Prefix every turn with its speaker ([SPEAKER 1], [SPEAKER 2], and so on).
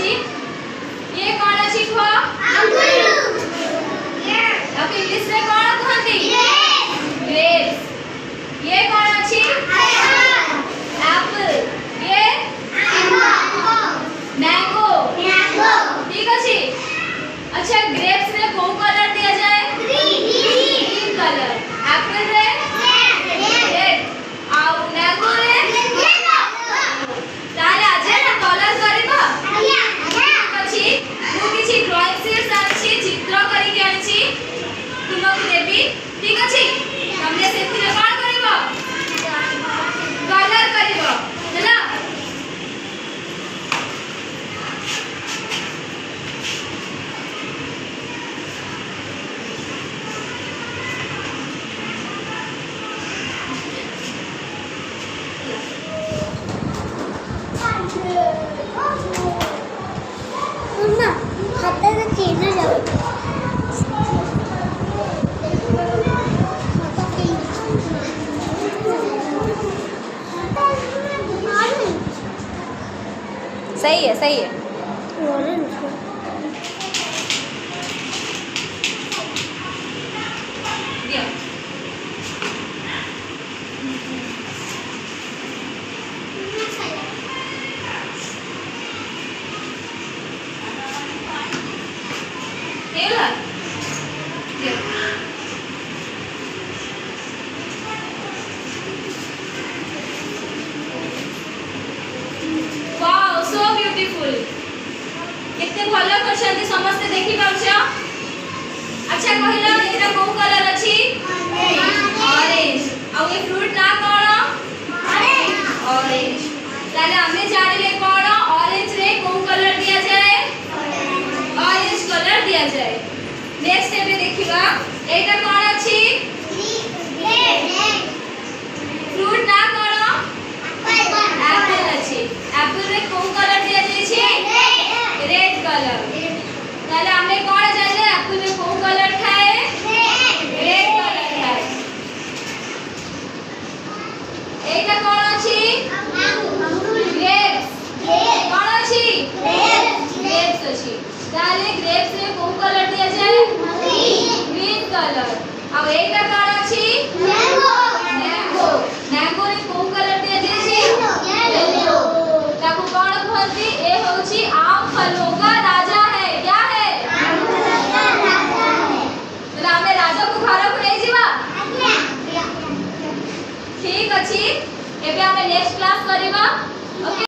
[SPEAKER 1] अछि ये कोन अछि खो
[SPEAKER 2] अंगूर
[SPEAKER 1] ओके इंग्लिश रे कोन कहंती ग्रेप्स ये कोन अछि एप्पल ये मैंगो ठीक अछि अच्छा ग्रेप्स रे कोन कलर दिया जाए ग्रीन कलर एप्पल रे रेड आ मैंगो रे ताले आज ना कलर करबा अछि मु किछि ड्राइंग शीट्स अछि चित्र करि के अछि तुमको देबी ठीक अछि हमने सेथिरे कोन करबो कलर करबो चला
[SPEAKER 2] मम्मा खाता से चीज़ जाओ
[SPEAKER 1] सही है दिया केला वाओ सो ब्यूटीफुल केते भलो करछंती समस्त देखि पाउछ अच्छा कहिला एटा को कलर अछि ऑरेंज आ ये फ्रूट ना कोन ऑरेंज ताले हमें जानिले कोन ऑरेंज रे को कलर दिया जाए ऑरेंज कलर दिया जाए नेक्स्ट एबे देखिबा एटा कोन अछि फ्रूट ना कोन एप्पल अछि एप्पल रे को कलर दिया जाय छै रेड कलर ताले हमें कोन जानिले एप्पल रे को कलर थाए रेड कलर थाए एटा कोन अछि ग्रेप्स कोन अछि ग्रेप्स अछि ताले ग्रेप्स रे को कलर दिया जाय ग्रीन कलर अब एटा कोन अछि मैंगो मैंगो रे को कलर दिया जाय छै येलो ताकू कोन कहंती ए होछि आम फलों का राजा है क्या है तला हमें राजा को घर को नहीं जीवा ठीक अछि एबे हमें नेक्स्ट क्लास करिबा ओके